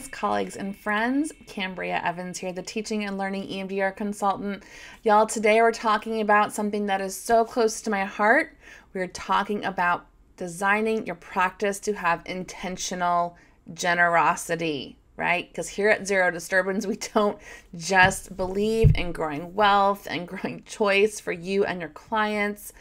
business colleagues and friends. Kambria Evans here, the teaching and learning EMDR consultant. Y'all, today we're talking about something that is so close to my heart. We're talking about designing your practice to have intentional generosity, right? Because here at Zero Disturbance, we don't just believe in growing wealth and growing choice for you and your clients,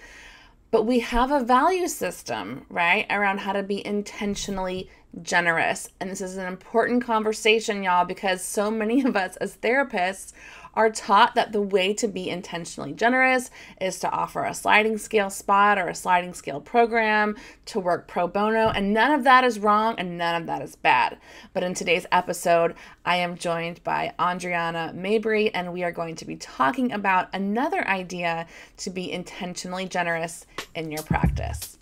but we have a value system, right, around how to be intentionally generous. And this is an important conversation, y'all, because so many of us as therapists are taught that the way to be intentionally generous is to offer a sliding scale spot or a sliding scale program, to work pro bono, and none of that is wrong and none of that is bad. But in today's episode, I am joined by Andreana Mabry, and we are going to be talking about another idea to be intentionally generous in your practice.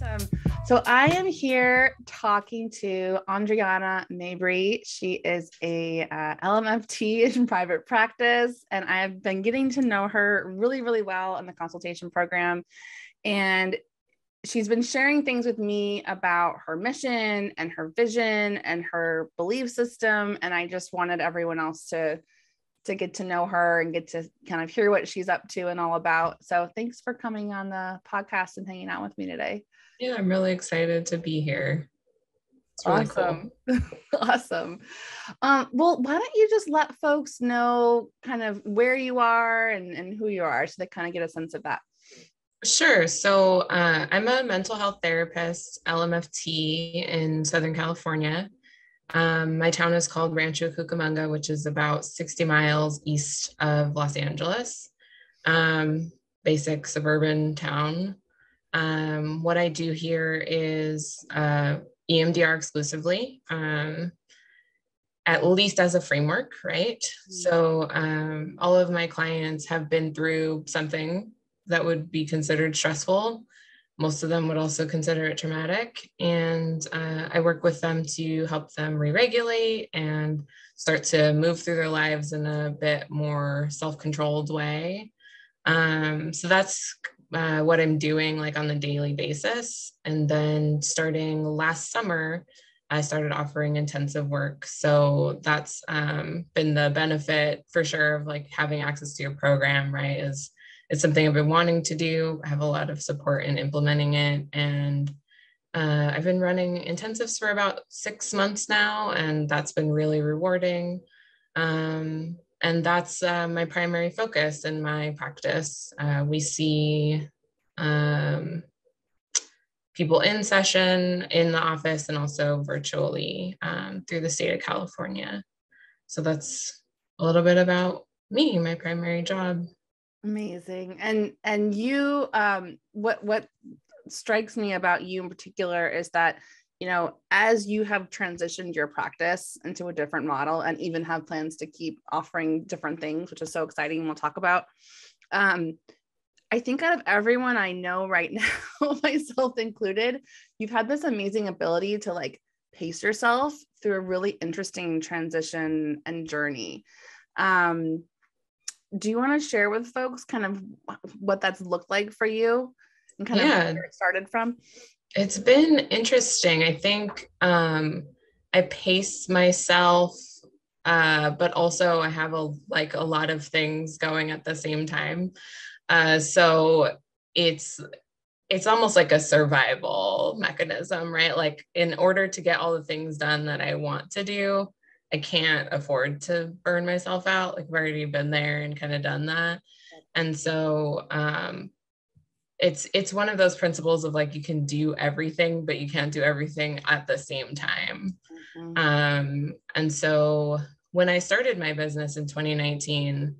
Awesome. So I am here talking to Andreana Mabry. She is a LMFT in private practice, and I've been getting to know her really, really well in the consultation program. And she's been sharing things with me about her mission and her vision and her belief system. And I just wanted everyone else to get to know her and get to kind of hear what she's up to and all about. So thanks for coming on the podcast and hanging out with me today. Yeah, I'm really excited to be here. It's really Awesome. cool. Awesome. Well, why don't you just let folks know kind of where you are and who you are so they kind of get a sense of that. Sure. So I'm a mental health therapist, LMFT in Southern California. My town is called Rancho Cucamonga, which is about 60 miles east of Los Angeles. Basic suburban town. What I do here is EMDR exclusively, at least as a framework, right? So all of my clients have been through something that would be considered stressful. Most of them would also consider it traumatic. And I work with them to help them re-regulate and start to move through their lives in a bit more self-controlled way. So that's what I'm doing like on a daily basis. And then starting last summer, I started offering intensive work. So that's been the benefit for sure of like having access to your program, right? It's something I've been wanting to do. I have a lot of support in implementing it. And I've been running intensives for about 6 months now, and that's been really rewarding. And that's my primary focus in my practice. We see people in session, in the office, and also virtually through the state of California. So that's a little bit about me, my primary job. Amazing. And you, what strikes me about you in particular is that, you know, as you have transitioned your practice into a different model and even have plans to keep offering different things, which is so exciting, and we'll talk about. I think out of everyone I know right now, myself included, you've had this amazing ability to like pace yourself through a really interesting transition and journey. Do you want to share with folks kind of what that's looked like for you and kind of where it started from? It's been interesting. I think I pace myself, but also I have a lot of things going at the same time. So it's almost like a survival mechanism, right? Like in order to get all the things done that I want to do, I can't afford to burn myself out. Like I've already been there and kind of done that. And so it's one of those principles of like, you can do everything, but you can't do everything at the same time. Mm-hmm. And so when I started my business in 2019,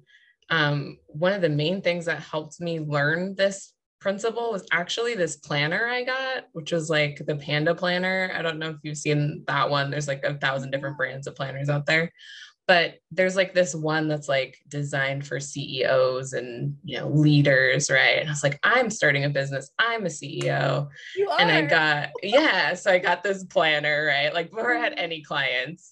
one of the main things that helped me learn this principle was actually this planner I got, which was like the Panda planner. I don't know if you've seen that one. There's like 1,000 different brands of planners out there, but there's like this one that's like designed for CEOs and, you know, leaders, right? And I was like, I'm starting a business. I'm a CEO. You are. And so I got this planner, right? Like before I had any clients,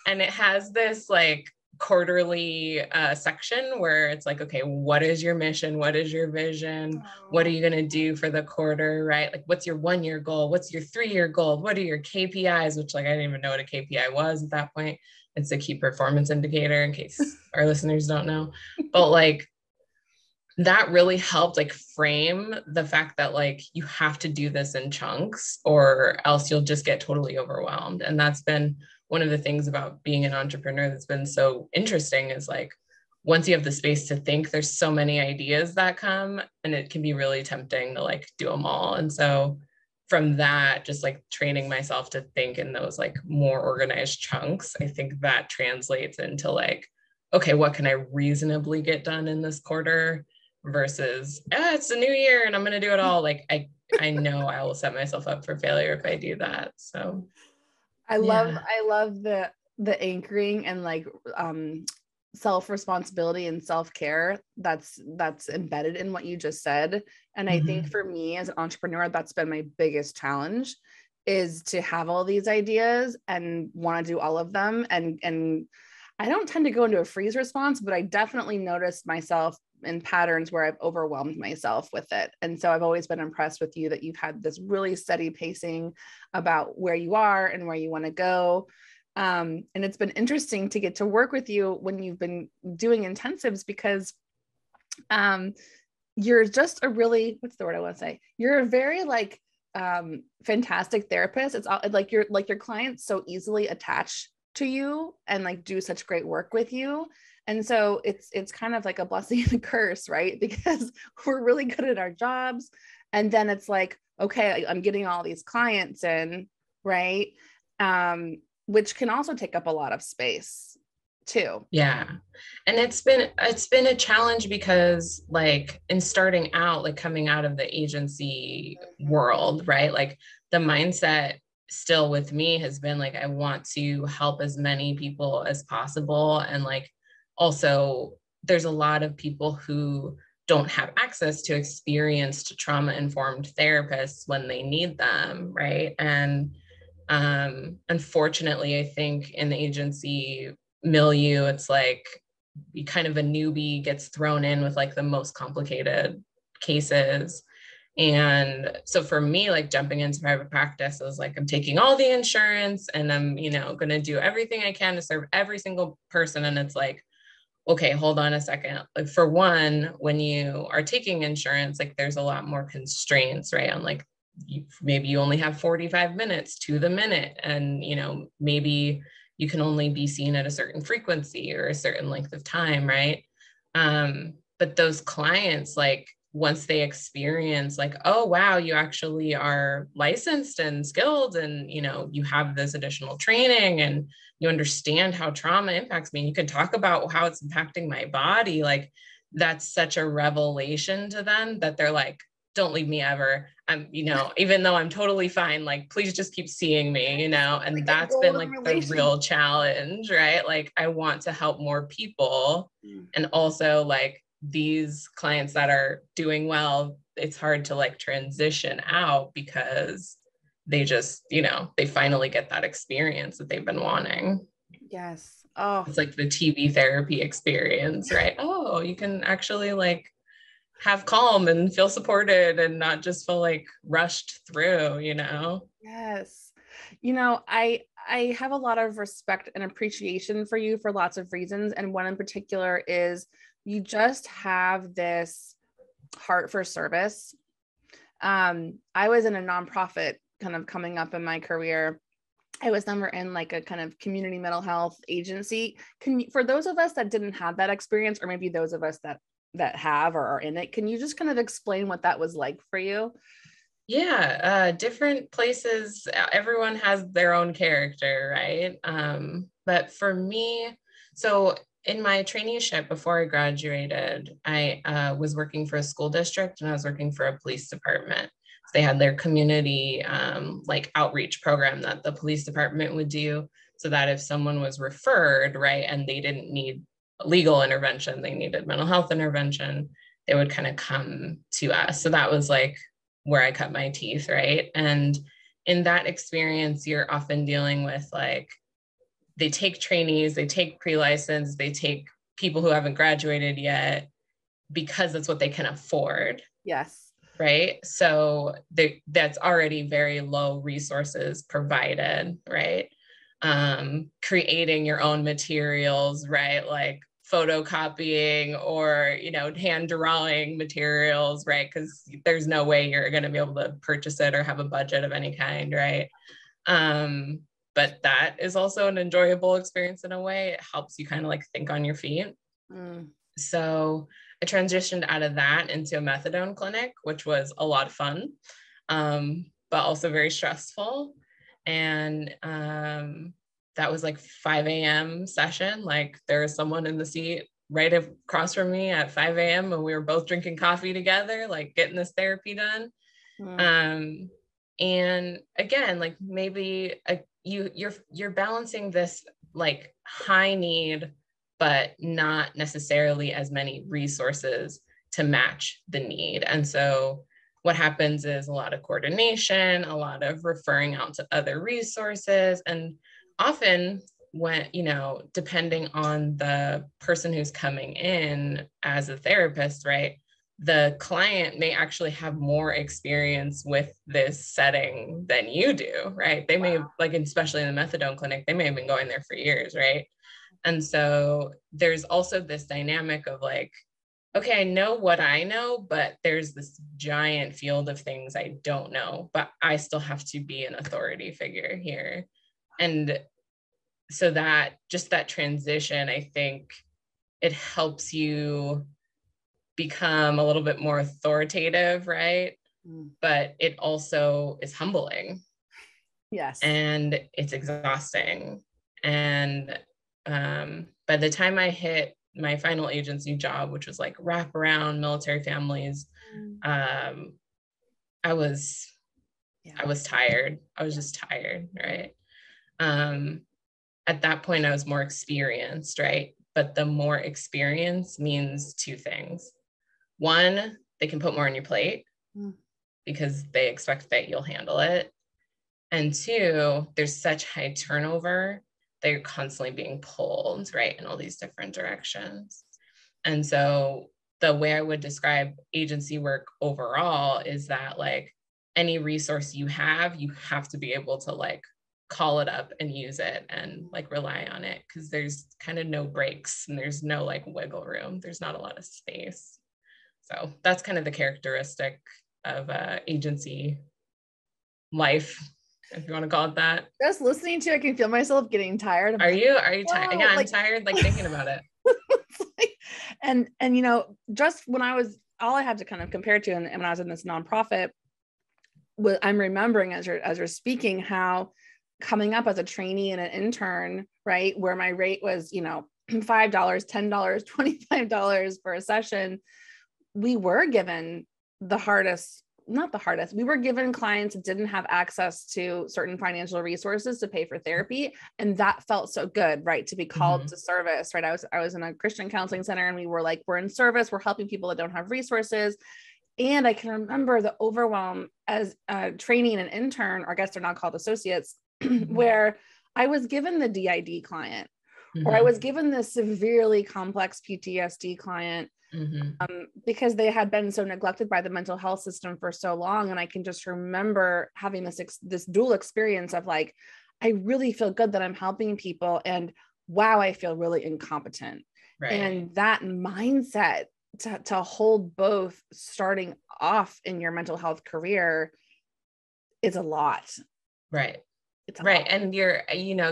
and it has this like quarterly section where it's like, okay, what is your mission? What is your vision? What are you going to do for the quarter, right? Like, what's your 1-year goal? What's your 3-year goal? What are your KPIs? Which, like, I didn't even know what a KPI was at that point. It's a key performance indicator, in case our listeners don't know. But like, that really helped like frame the fact that like you have to do this in chunks or else you'll just get totally overwhelmed. And that's been one of the things about being an entrepreneur that's been so interesting, is like, once you have the space to think, there's so many ideas that come, and it can be really tempting to like do them all. And so from that, just like training myself to think in those like more organized chunks, I think that translates into like, okay, what can I reasonably get done in this quarter versus, it's a new year and I'm going to do it all. Like, I know I will set myself up for failure if I do that. So I love the anchoring and like self-responsibility and self-care that's embedded in what you just said. And I think for me as an entrepreneur, that's been my biggest challenge, is to have all these ideas and want to do all of them. And I don't tend to go into a freeze response, but I definitely noticed myself in patterns where I've overwhelmed myself with it. And so I've always been impressed with you that you've had this really steady pacing about where you are and where you want to go. And it's been interesting to get to work with you when you've been doing intensives, because you're just a really, what's the word I want to say? You're a very like fantastic therapist. It's like your clients so easily attach to you and like do such great work with you. And so it's kind of like a blessing and a curse, right? Because we're really good at our jobs. And then it's like, okay, I'm getting all these clients in, right? Which can also take up a lot of space too. Yeah. And it's been a challenge because like in starting out, like coming out of the agency world, right? Like the mindset still with me has been like, I want to help as many people as possible. And like, also there's a lot of people who don't have access to experienced trauma-informed therapists when they need them, right? And unfortunately, I think in the agency milieu, it's like kind of a newbie gets thrown in with like the most complicated cases. And so for me, like jumping into private practice, I was like, I'm taking all the insurance and I'm, going to do everything I can to serve every single person. And it's like, okay, hold on a second. Like for one, when you are taking insurance, like there's a lot more constraints, right? On like, maybe you only have 45 minutes to the minute. And, maybe you can only be seen at a certain frequency or a certain length of time, right? But those clients, like once they experience like, oh, wow, you actually are licensed and skilled and, you have this additional training and you understand how trauma impacts me and you can talk about how it's impacting my body. Like that's such a revelation to them that they're like, don't leave me ever. I'm, even though I'm totally fine, like, please just keep seeing me, and like that's been like the real challenge, right? Like I want to help more people. And also like these clients that are doing well, it's hard to like transition out because they just, they finally get that experience that they've been wanting. Yes. Oh, it's like the TV therapy experience, right? Oh, you can actually like have calm and feel supported and not just feel like rushed through, Yes. I have a lot of respect and appreciation for you for lots of reasons. And one in particular is you just have this heart for service. I was in a nonprofit kind of coming up in my career. I was never in like a kind of community mental health agency. For those of us that didn't have that experience, or maybe those of us that have or are in it, can you just kind of explain what that was like for you? Yeah, different places, everyone has their own character, right? But for me, so in my traineeship before I graduated, I was working for a school district and I was working for a police department. So they had their community like outreach program that the police department would do, so that if someone was referred, right, and they didn't need legal intervention, they needed mental health intervention, they would kind of come to us. So that was like where I cut my teeth, right? And in that experience, you're often dealing with like they take trainees, they take pre-license, they take people who haven't graduated yet because that's what they can afford. Yes. Right. So that's already very low resources provided, right? Creating your own materials, right? Like photocopying or, hand drawing materials, right? Because there's no way you're going to be able to purchase it or have a budget of any kind, right? But that is also an enjoyable experience in a way. It helps you kind of like think on your feet. So I transitioned out of that into a methadone clinic, which was a lot of fun, but also very stressful. And that was like 5 a.m. session. Like there was someone in the seat right across from me at 5 a.m. and we were both drinking coffee together, like getting this therapy done. And again, like maybe you're balancing this like high need, but not necessarily as many resources to match the need. And so what happens is a lot of coordination, a lot of referring out to other resources. And often when, depending on the person who's coming in as a therapist, right, the client may actually have more experience with this setting than you do, right? They may, like, especially in the methadone clinic, they may have been going there for years, right? And so there's also this dynamic of like, okay, I know what I know, but there's this giant field of things I don't know, but I still have to be an authority figure here. And so that just that transition, I think it helps you become a little bit more authoritative, right? But it also is humbling. Yes. And it's exhausting. And by the time I hit my final agency job, which was like wraparound military families, I was tired. I was just tired, right? At that point, I was more experienced, right? But the more experience means two things. One, they can put more on your plate because they expect that you'll handle it. And two, there's such high turnover that you're constantly being pulled, right, in all these different directions. And so the way I would describe agency work overall is that like any resource you have to be able to like call it up and use it and like rely on it, because there's kind of no breaks and there's no like wiggle room. There's not a lot of space. So that's kind of the characteristic of agency life, if you want to call it that. Just listening to it, I can feel myself getting tired. Are you tired? Yeah, I'm tired, like thinking about it. and just when all I had to kind of compare to, and when I was in this nonprofit, I'm remembering as you're speaking, how coming up as a trainee and an intern, right, where my rate was, $5, $10, $25 for a session, we were given we were given clients that didn't have access to certain financial resources to pay for therapy. And that felt so good, right? To be called to service, right? I was in a Christian counseling center and we were like, we're in service, we're helping people that don't have resources. And I can remember the overwhelm as a trainee and an intern, or I guess they're not called associates, where I was given the DID client, or I was given the severely complex PTSD client, because they had been so neglected by the mental health system for so long. And I can just remember having this dual experience of like, I really feel good that I'm helping people, and wow, I feel really incompetent. Right. And that mindset to hold both starting off in your mental health career is a lot. Right. It's a lot. And you're,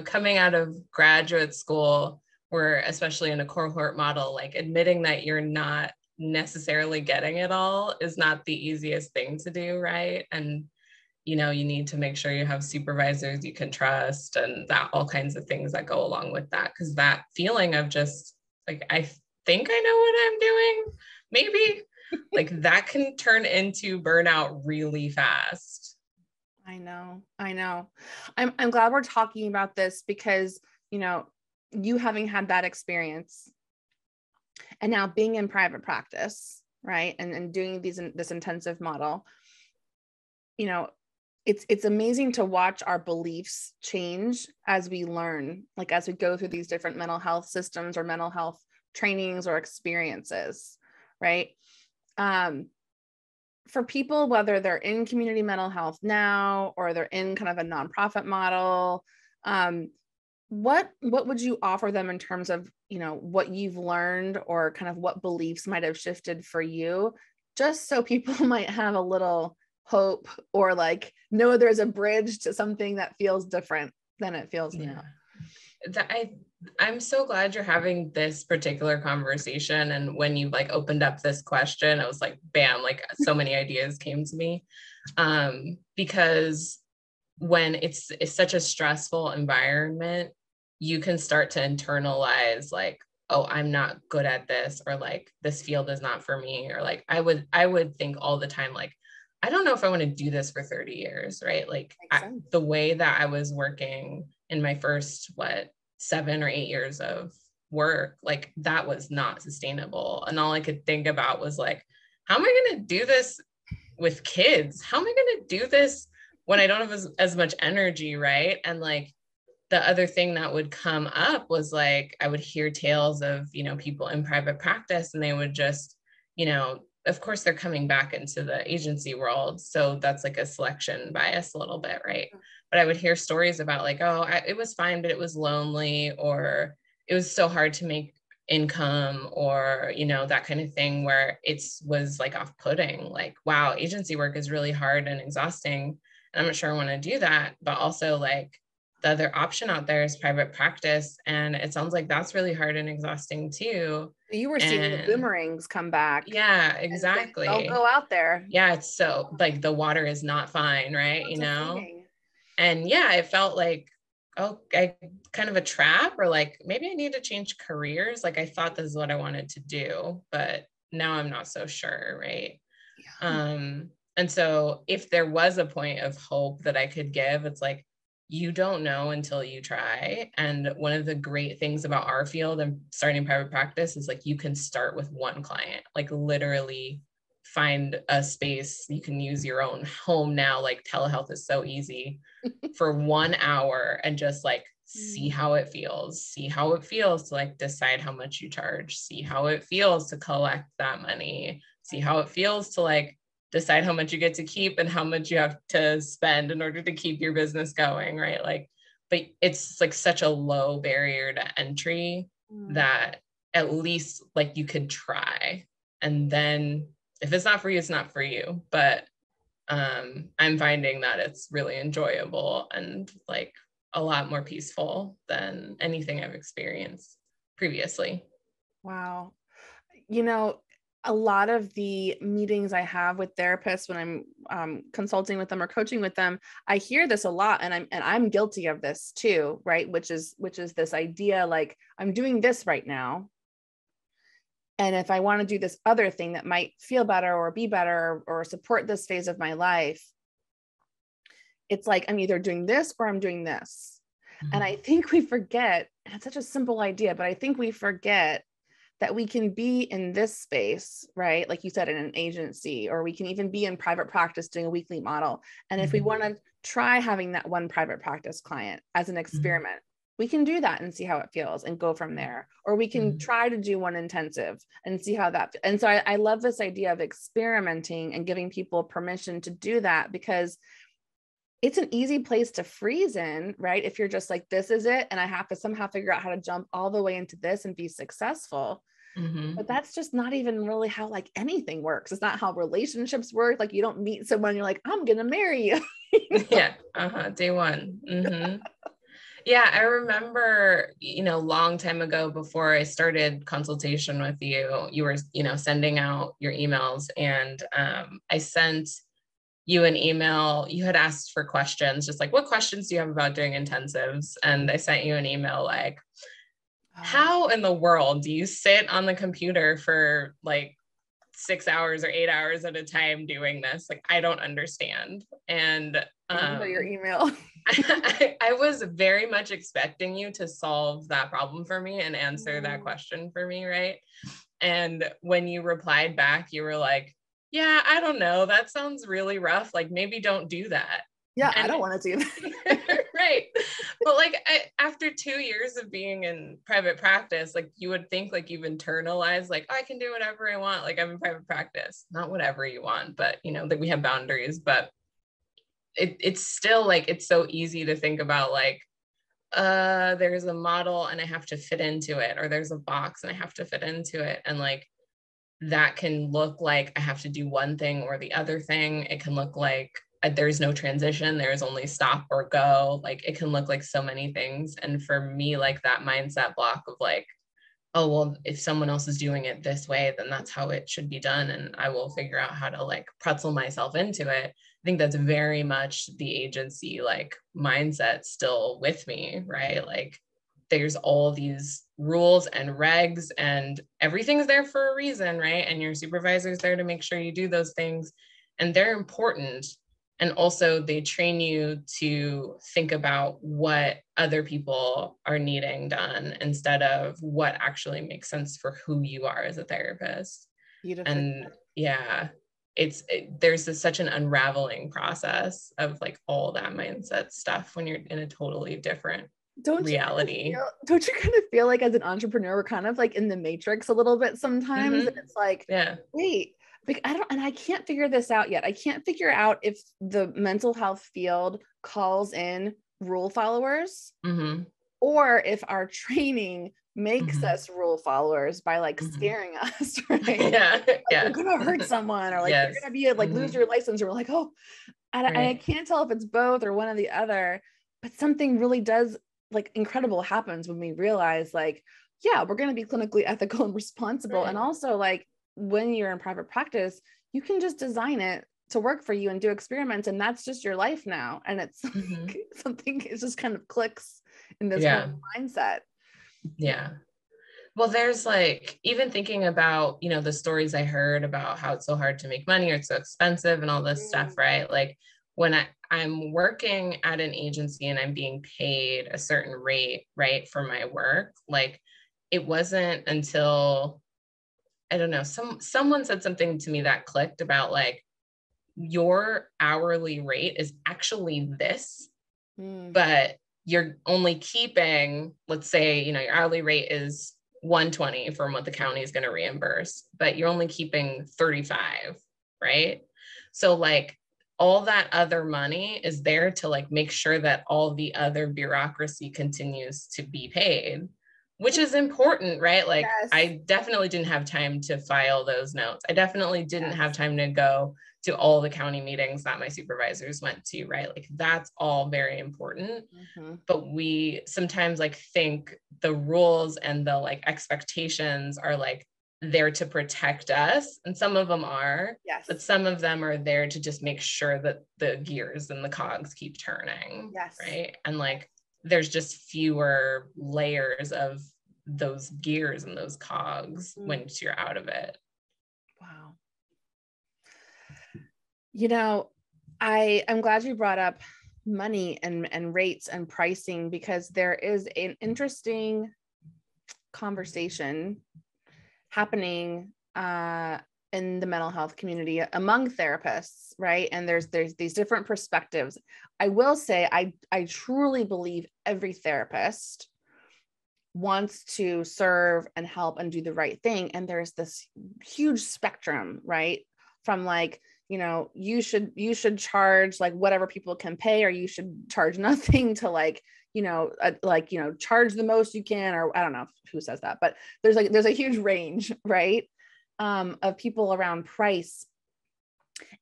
coming out of graduate school, or especially in a cohort model, like admitting that you're not necessarily getting it all is not the easiest thing to do, right? And, you need to make sure you have supervisors you can trust, and that all kinds of things that go along with that. Because that feeling of just like, I think I know what I'm doing, maybe, like that can turn into burnout really fast. I know. I'm glad we're talking about this, because, you having had that experience and now being in private practice, right, and doing this intensive model, it's amazing to watch our beliefs change as we learn, like as we go through these different mental health systems or mental health trainings or experiences, right? For people, whether they're in community mental health now or they're in kind of a nonprofit model, what would you offer them in terms of, what you've learned or kind of what beliefs might have shifted for you, just so people might have a little hope or like know there's a bridge to something that feels different than it feels now? I'm so glad you're having this particular conversation. And when you like opened up this question, I was like, bam, like so many ideas came to me. Because when it's such a stressful environment, you can start to internalize like, oh, I'm not good at this, or like this field is not for me, or like I would think all the time, like, I don't know if I want to do this for 30 years, right? Like the way that I was working in my first, 7 or 8 years of work, like that was not sustainable. And all I could think about was like, how am I going to do this with kids? How am I going to do this when I don't have as much energy, right? And like the other thing that would come up was like, I would hear tales of, people in private practice, and they would just, of course they're coming back into the agency world. So that's like a selection bias a little bit, right? But I would hear stories about like, oh, it was fine, but it was lonely, or it was so hard to make income, or, that kind of thing, where it was like off-putting, like, wow, agency work is really hard and exhausting. And I'm not sure I want to do that. But also like the other option out there is private practice. And it sounds like that's really hard and exhausting too. You were seeing the boomerangs come back. Yeah, exactly. They'll go out there. Yeah, it's so like the water is not fine, right? And yeah, it felt like, I kind of a trap, or like maybe I need to change careers. Like I thought this is what I wanted to do, but now I'm not so sure, right? Yeah. And so if there was a point of hope that I could give, it's like, you don't know until you try. And one of the great things about our field and starting private practice is like, you can start with one client, like literally find a space. You can use your own home now. Like telehealth is so easy for 1 hour, and just like see how it feels to like decide how much you charge, see how it feels to collect that money, see how it feels to like decide how much you get to keep and how much you have to spend in order to keep your business going, right? Like, but it's like such a low barrier to entry that at least like you could try. And then if it's not for you, it's not for you. But I'm finding that it's really enjoyable and like a lot more peaceful than anything I've experienced previously. Wow. A lot of the meetings I have with therapists when I'm consulting with them or coaching with them, I hear this a lot, and I'm guilty of this too, right? Which is this idea like, I'm doing this right now, and if I want to do this other thing that might feel better or be better or support this phase of my life, it's like I'm either doing this or I'm doing this. And I think we forget, and it's such a simple idea, but I think we forget that we can be in this space, right? Like you said, in an agency, or we can even be in private practice doing a weekly model. And if we want to try having that one private practice client as an experiment, we can do that and see how it feels and go from there. Or we can try to do one intensive and see how that. And so I love this idea of experimenting and giving people permission to do that, because it's an easy place to freeze in, right? If you're just like, this is it, and I have to somehow figure out how to jump all the way into this and be successful. But that's just not even really how like anything works. It's not how relationships work. Like you don't meet someone, you're like, I'm gonna marry you. Yeah. Day one. Yeah, I remember, long time ago, before I started consultation with you, you were, sending out your emails, and I sent you an email. You had asked for questions, just like, what questions do you have about doing intensives? And I sent you an email like, how in the world do you sit on the computer for like 6 hours or 8 hours at a time doing this? Like, I don't understand. And your email. I was very much expecting you to solve that problem for me and answer that question for me, right? And when you replied back, you were like, yeah, I don't know. That sounds really rough. Like, maybe don't do that. Yeah, I And don't want to do that. right. But like after 2 years of being in private practice, like you would think like you've internalized like, oh, I can do whatever I want. Like I'm in private practice, not whatever you want, but you know, that we have boundaries, but it's still like, it's so easy to think about like, there's a model and I have to fit into it, or there's a box and I have to fit into it. And like, that can look like I have to do one thing or the other thing. It can look like there's no transition, there's only stop or go. Like it can look like so many things. And for me, like that mindset block of like, oh, well, if someone else is doing it this way, then that's how it should be done. And I will figure out how to like pretzel myself into it. I think that's very much the agency like mindset still with me, right? Like there's all these rules and regs and everything's there for a reason, right? And your supervisor's there to make sure you do those things. And they're important. And also they train you to think about what other people are needing done instead of what actually makes sense for who you are as a therapist. Beautifully. And yeah, there's such an unraveling process of like all that mindset stuff when you're in a totally different reality. Don't you kind of feel like as an entrepreneur, we're kind of like in the matrix a little bit sometimes? Mm-hmm. And it's like, yeah, wait, I can't figure this out yet. I can't figure out if the mental health field calls in rule followers, mm-hmm. or if our training makes Mm-hmm. us rule followers by like Mm-hmm. scaring us, right? Yeah, Like, yeah. you're gonna hurt someone, or like Yes. you're gonna be like lose your license, or we're like, oh, and I can't tell if it's both or one or the other. But something really does like incredible happens when we realize like, yeah, we're going to be clinically ethical and responsible. And also like when you're in private practice, you can just design it to work for you and do experiments. And that's just your life now. And it's like, something, it just kind of clicks in this whole mindset. Yeah. Well, there's like, even thinking about, you know, the stories I heard about how it's so hard to make money or it's so expensive and all this stuff, right? Like when I'm working at an agency and I'm being paid a certain rate, right, for my work, like it wasn't until, I don't know, someone said something to me that clicked about like, your hourly rate is actually this, but you're only keeping, let's say, you know, your hourly rate is 120 from what the county is going to reimburse, but you're only keeping 35, right? So like all that other money is there to like make sure that all the other bureaucracy continues to be paid, which is important, right? Like I definitely didn't have time to file those notes. I definitely didn't have time to go to all the county meetings that my supervisors went to, right? Like that's all very important. But we sometimes like think the rules and the like expectations are like there to protect us. And some of them are, but some of them are there to just make sure that the gears and the cogs keep turning, right? And like, there's just fewer layers of those gears and those cogs once you're out of it. Wow. You know, I'm glad you brought up money and rates and pricing, because there is an interesting conversation happening in the mental health community among therapists, right? And there's these different perspectives. I will say I truly believe every therapist wants to serve and help and do the right thing. And there's this huge spectrum, right? From like, you know, you should charge like whatever people can pay, or you should charge nothing, to like, you know, charge the most you can, or I don't know who says that, but there's a huge range, right? Of people around price.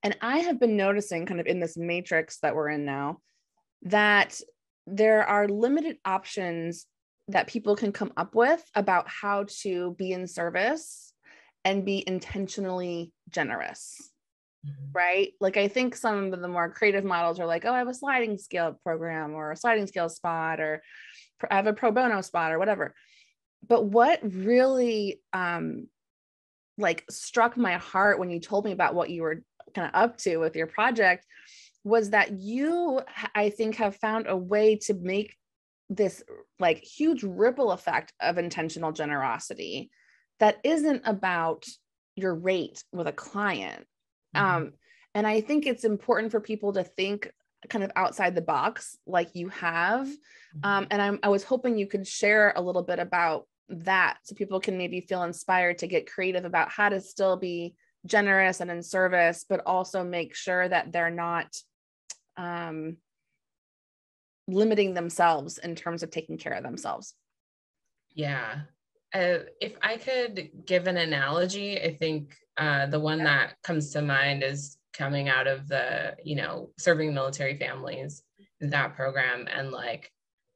And I have been noticing kind of in this matrix that we're in now, that there are limited options that people can come up with about how to be in service and be intentionally generous. Right? Like I think some of the more creative models are like, oh, I have a sliding scale program or a sliding scale spot, or I have a pro bono spot or whatever. But what really like struck my heart when you told me about what you were kind of up to with your project was that you, I think, have found a way to make this like huge ripple effect of intentional generosity that isn't about your rate with a client. And I think it's important for people to think kind of outside the box like you have. And I was hoping you could share a little bit about that so people can maybe feel inspired to get creative about how to still be generous and in service, but also make sure that they're not limiting themselves in terms of taking care of themselves. Yeah. If I could give an analogy, I think the one that comes to mind is coming out of the, serving military families, that program, and like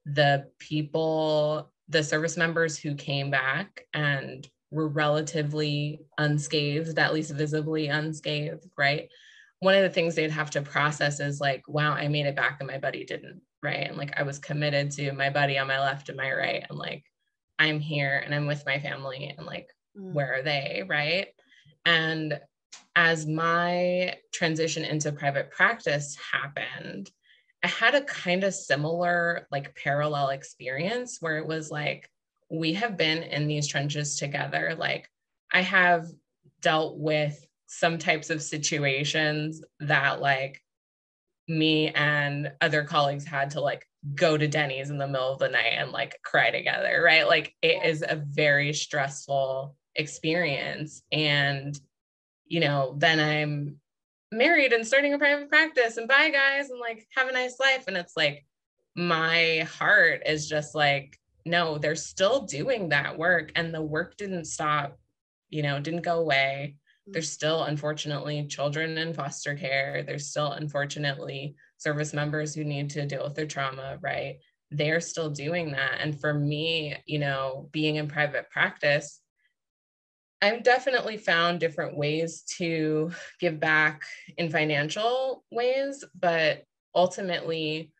the people, the service members who came back and were relatively unscathed, at least visibly unscathed, right? One of the things they'd have to process is like, wow, I made it back and my buddy didn't, right? And like I was committed to my buddy on my left and my right, and like I'm here and I'm with my family, and like where are they, right? And as my transition into private practice happened, I had a kind of similar, like parallel experience where it was like, we have been in these trenches together. Like I have dealt with some types of situations that like me and other colleagues had to like go to Denny's in the middle of the night and like cry together, right? Like it is a very stressful experience. And, then I'm married and starting a private practice, and bye guys, and like have a nice life. And it's like, my heart is just like, no, they're still doing that work, and the work didn't stop, didn't go away. There's still, unfortunately, children in foster care. There's still, unfortunately, service members who need to deal with their trauma, right? They're still doing that. And for me, being in private practice, I've definitely found different ways to give back in financial ways, but ultimately,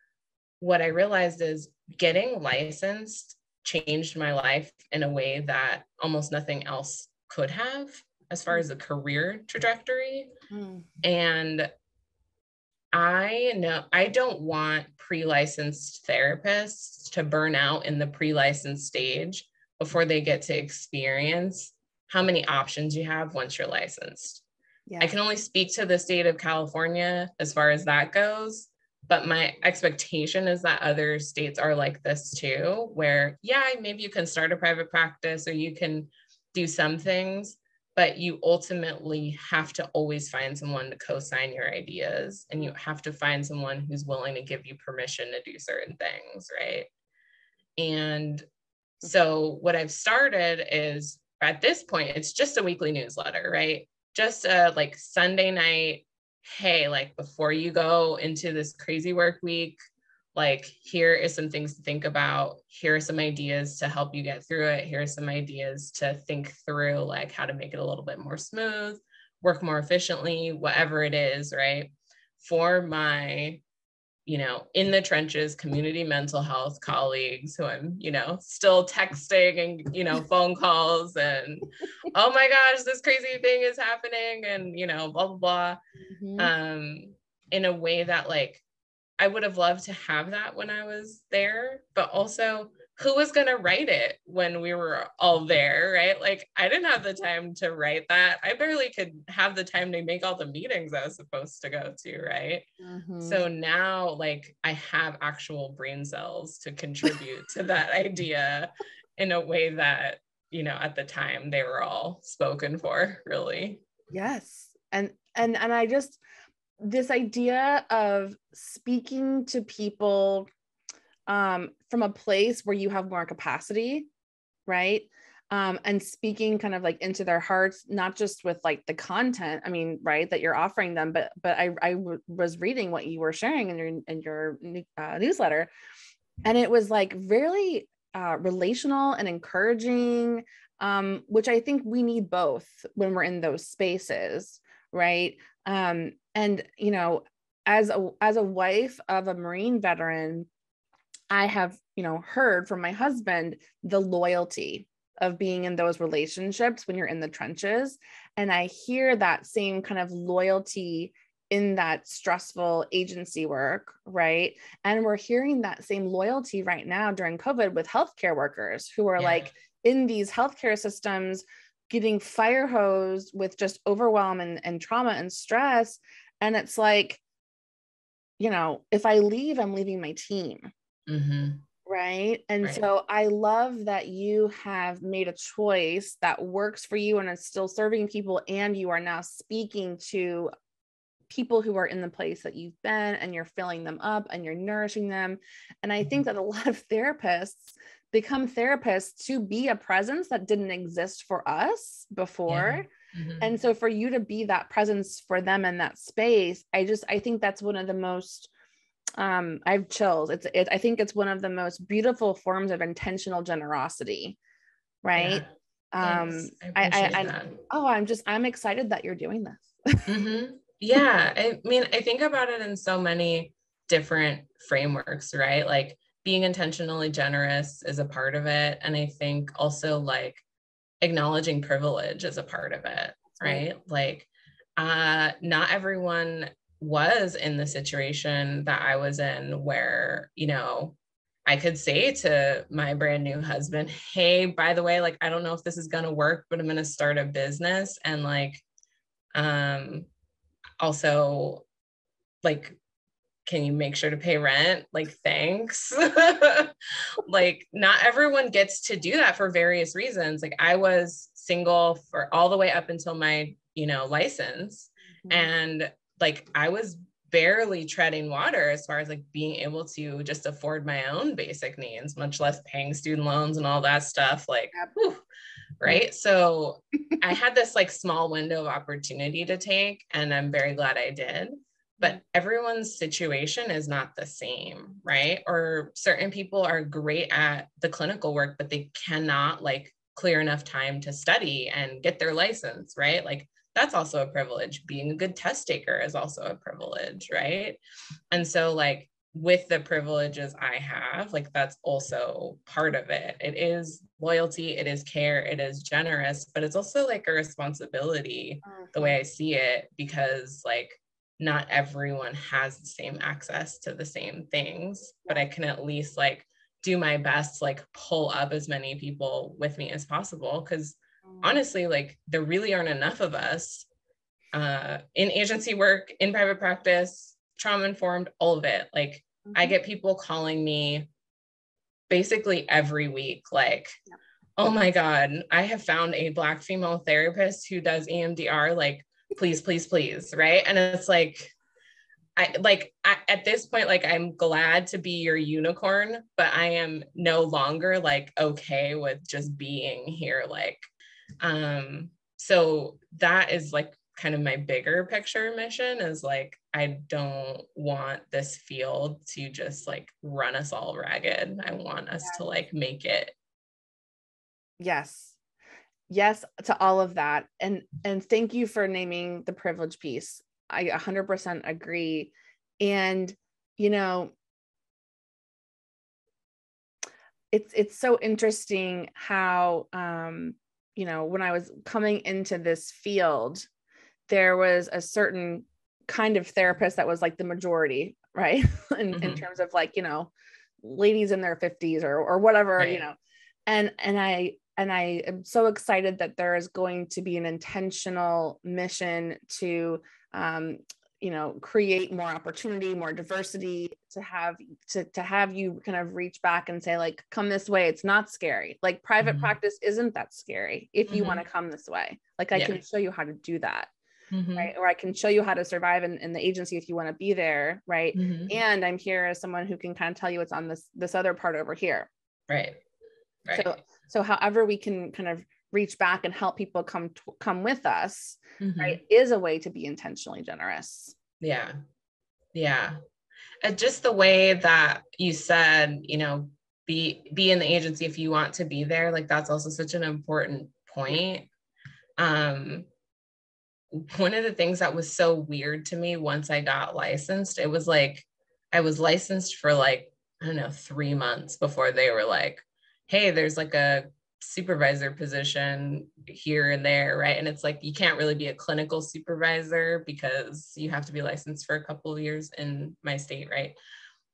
what I realized is getting licensed changed my life in a way that almost nothing else could have as far as a career trajectory. And I know I don't want pre-licensed therapists to burn out in the pre-licensed stage before they get to experience how many options you have once you're licensed. Yeah. I can only speak to the state of California as far as that goes, but my expectation is that other states are like this too, where, yeah, maybe you can start a private practice or you can do some things, but you ultimately have to always find someone to co-sign your ideas, and you have to find someone who's willing to give you permission to do certain things, right? And so what I've started is, at this point, it's just a weekly newsletter, right? Just a like Sunday night, hey, like before you go into this crazy work week, like here is some things to think about. Here are some ideas to help you get through it. Here are some ideas to think through, like how to make it a little bit more smooth, work more efficiently, whatever it is, right? For my, in the trenches, community mental health colleagues who I'm, still texting and, phone calls and, oh my gosh, this crazy thing is happening and, blah, blah, blah. In a way that like, I would have loved to have that when I was there, but also who was going to write it when we were all there, right? Like I didn't have the time to write that. I barely could have the time to make all the meetings I was supposed to go to, right? So now like I have actual brain cells to contribute to that idea in a way that, at the time they were all spoken for, really. Yes. And I just, this idea of speaking to people from a place where you have more capacity, right? And speaking kind of like into their hearts, not just with like the content, I mean, right, that you're offering them, but I was reading what you were sharing in your newsletter, and it was like really relational and encouraging, which I think we need both when we're in those spaces, right? And as a wife of a Marine veteran, I have, heard from my husband the loyalty of being in those relationships when you're in the trenches. And I hear that same kind of loyalty in that stressful agency work, right? And we're hearing that same loyalty right now during COVID with healthcare workers who are like in these healthcare systems getting fire hosed with just overwhelm and trauma and stress. And it's like, if I leave, I'm leaving my team. Mm-hmm. Right. And Right. so I love that you have made a choice that works for you and is still serving people. And you are now speaking to people who are in the place that you've been, and you're filling them up and you're nourishing them. And I think that a lot of therapists become therapists to be a presence that didn't exist for us before. Yeah. Mm-hmm. And so for you to be that presence for them in that space, I think that's one of the most, I have chills. I think it's one of the most beautiful forms of intentional generosity. Right. Yeah. Thanks. I appreciate that. I'm excited that you're doing this. Mm-hmm. Yeah. I mean, I think about it in so many different frameworks, right? Like being intentionally generous is a part of it. And I think also like acknowledging privilege is a part of it, right? Like, not everyone was in the situation that I was in where, I could say to my brand new husband, hey, by the way, like, I don't know if this is going to work, but I'm going to start a business. And like, also like, can you make sure to pay rent? Like, thanks. Like, not everyone gets to do that for various reasons. Like, I was single for all the way up until my, license. Mm-hmm. And like, I was barely treading water as far as like being able to just afford my own basic needs, much less paying student loans and all that stuff. Like, whew, right. So I had this like small window of opportunity to take, and I'm very glad I did. But everyone's situation is not the same, right? Or certain people are great at the clinical work, but they cannot like clear enough time to study and get their license, right? Like that's also a privilege. Being a good test taker is also a privilege, right? And so like with the privileges I have, like that's also part of it. It is loyalty, it is care, it is generous, but it's also like a responsibility, the way I see it, because like not everyone has the same access to the same things, but I can at least like do my best to like pull up as many people with me as possible. Because honestly, like there really aren't enough of us in agency work, in private practice, trauma informed, all of it. Like I get people calling me basically every week, like, oh my God, I have found a Black female therapist who does EMDR, like, please, please, please, right? And it's like, at this point, like, I'm glad to be your unicorn, but I am no longer like okay with just being here. Like, so that is like kind of my bigger picture mission is like, I don't want this field to just like run us all ragged. I want us to like make it. Yes. Yes to all of that. And thank you for naming the privilege piece. I 100% agree. And, it's so interesting how, when I was coming into this field, there was a certain kind of therapist that was like the majority, right? in terms of like, ladies in their 50s or whatever, right. And I am so excited that there is going to be an intentional mission to, create more opportunity, more diversity, to have you kind of reach back and say like, come this way. It's not scary. Like private practice isn't that scary if you want to come this way. Like I can show you how to do that. Right. Or I can show you how to survive in the agency if you want to be there. Right. And I'm here as someone who can kind of tell you what's on this other part over here. Right. Right. So however we can kind of reach back and help people come with us, right, is a way to be intentionally generous. Yeah. Just the way that you said, be in the agency if you want to be there. Like that's also such an important point. One of the things that was so weird to me once I got licensed, it was like, I was licensed for like, I don't know, 3 months before they were like, hey, there's like a supervisor position here and there, right? And it's like, you can't really be a clinical supervisor because you have to be licensed for a couple of years in my state, right?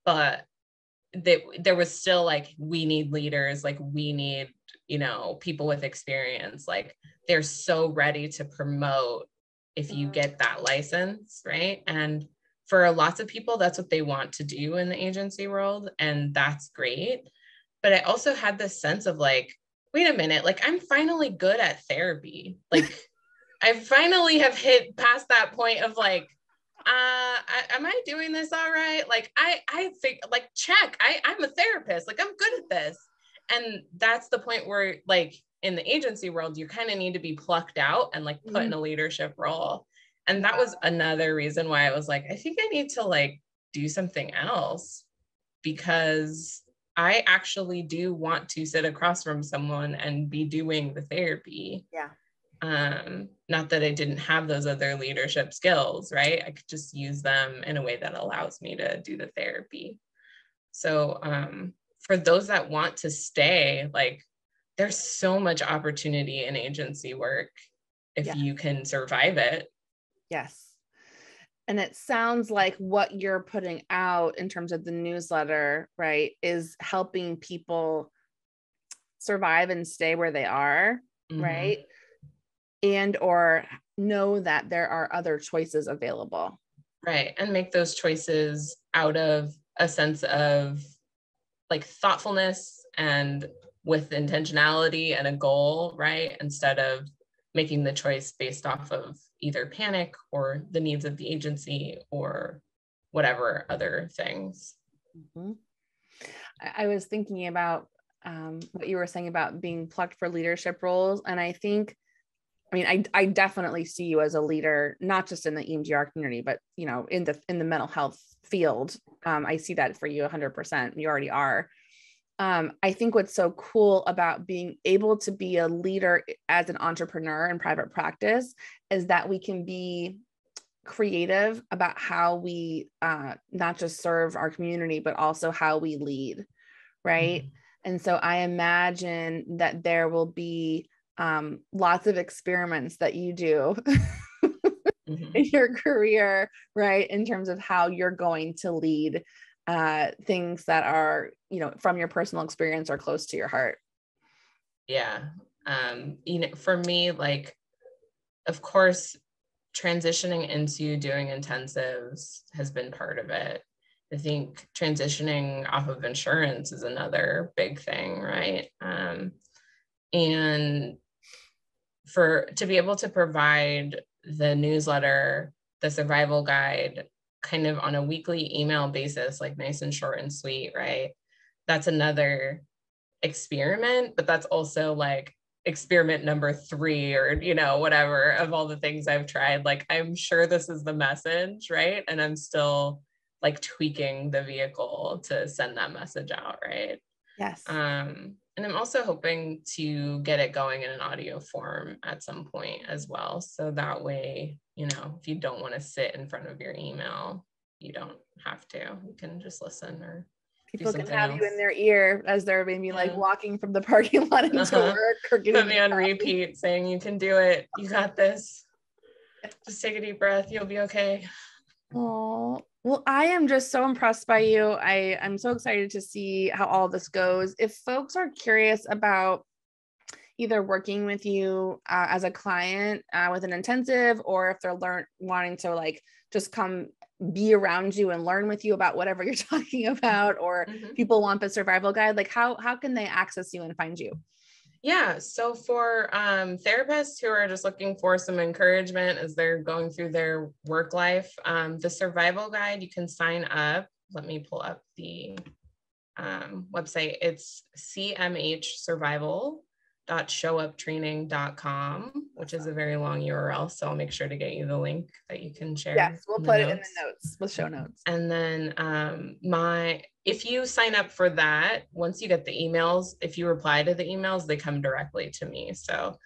But there was still like, we need leaders, like we need, people with experience, like they're so ready to promote if you get that license, right? And for lots of people, that's what they want to do in the agency world. And that's great. But I also had this sense of like, wait a minute, like I'm finally good at therapy. Like I finally have hit past that point of like, am I doing this all right? Like I think like, check, I'm a therapist. Like I'm good at this. And that's the point where like in the agency world, you kind of need to be plucked out and like put in a leadership role. And that was another reason why I was like, I think I need to like do something else, because I actually do want to sit across from someone and be doing the therapy. Yeah. Not that I didn't have those other leadership skills, right? I could just use them in a way that allows me to do the therapy. So for those that want to stay, like there's so much opportunity in agency work if you can survive it. Yes. And it sounds like what you're putting out in terms of the newsletter, right, is helping people survive and stay where they are, right? And or know that there are other choices available. Right. And make those choices out of a sense of like thoughtfulness and with intentionality and a goal, right? Instead of making the choice based off of either panic or the needs of the agency or whatever other things. I was thinking about what you were saying about being plucked for leadership roles. And I think, I mean, I definitely see you as a leader, not just in the EMDR community, but, you know, in the mental health field. I see that for you 100%. You already are. I think what's so cool about being able to be a leader as an entrepreneur in private practice is that we can be creative about how we not just serve our community, but also how we lead, right? And so I imagine that there will be lots of experiments that you do in your career, right? In terms of how you're going to lead things that are, you know, from your personal experience or close to your heart. Yeah. You know, for me, like, of course, transitioning into doing intensives has been part of it. I think transitioning off of insurance is another big thing, right? And to be able to provide the newsletter, the survival guide, kind of on a weekly email basis, like nice and short and sweet, right? That's another experiment, but that's also like experiment number 3 or, you know, whatever of all the things I've tried. Like, I'm sure this is the message, right? And I'm still like tweaking the vehicle to send that message out, right? Yes. And I'm also hoping to get it going in an audio form at some point as well. So that way, you know, if you don't want to sit in front of your email, you don't have to. You can just listen or people can have you in their ear as they're maybe like walking from the parking lot into work or getting put me on repeat saying, you can do it. You got this. Just take a deep breath. You'll be okay. Oh, well, I am just so impressed by you. I'm so excited to see how all this goes. If folks are curious about either working with you as a client with an intensive, or if they're wanting to like just come be around you and learn with you about whatever you're talking about, or people want the survival guide, like how can they access you and find you? Yeah, so for therapists who are just looking for some encouragement as they're going through their work life, the survival guide, you can sign up. Let me pull up the website. It's cmhsurvival.showuptraining.com, which is a very long URL. So I'll make sure to get you the link that you can share. Yes, we'll put it in the notes with show notes. And then if you sign up for that, once you get the emails, if you reply to the emails, they come directly to me. So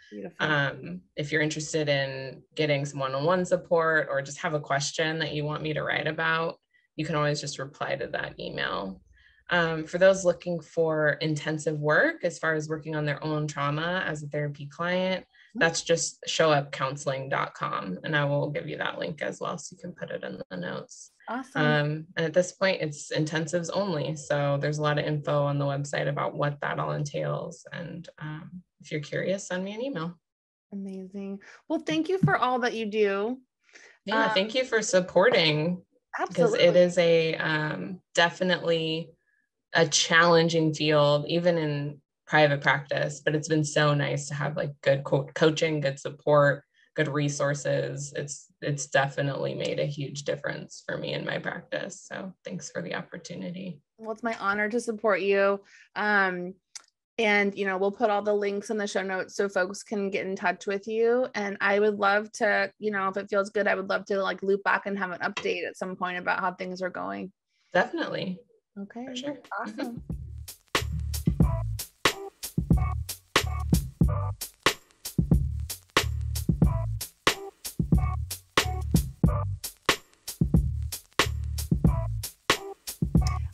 if you're interested in getting some one-on-one support or just have a question that you want me to write about, you can always just reply to that email. For those looking for intensive work, as far as working on their own trauma as a therapy client, that's just showupcounseling.com. And I will give you that link as well, so you can put it in the notes. Awesome. And at this point, it's intensives only. So there's a lot of info on the website about what that all entails. And if you're curious, send me an email. Amazing. Well, thank you for all that you do. Yeah, thank you for supporting because it Absolutely. is a definitely a challenging field, even in private practice, but it's been so nice to have like good coaching, good support, good resources. It's definitely made a huge difference for me in my practice. So thanks for the opportunity. Well, it's my honor to support you. And, you know, we'll put all the links in the show notes so folks can get in touch with you. And I would love to, you know, if it feels good, I would love to like loop back and have an update at some point about how things are going. Definitely. Okay. For sure. Awesome.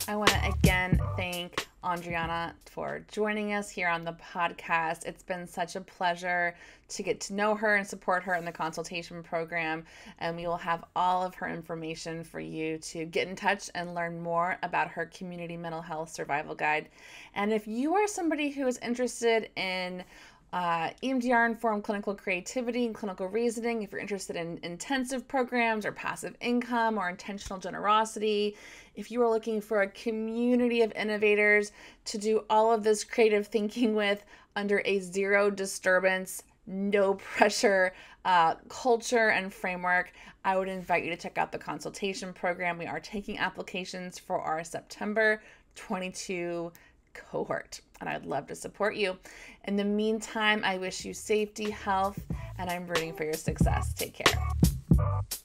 I want to again thank Andreana for joining us here on the podcast. It's been such a pleasure to get to know her and support her in the consultation program. And we will have all of her information for you to get in touch and learn more about her community mental health survival guide. And if you are somebody who is interested in EMDR informed clinical creativity and clinical reasoning, if you're interested in intensive programs or passive income or intentional generosity, if you are looking for a community of innovators to do all of this creative thinking with under a zero disturbance, no pressure culture and framework, I would invite you to check out the consultation program. We are taking applications for our September 22 cohort, and I'd love to support you. In the meantime, I wish you safety, health, and I'm rooting for your success. Take care.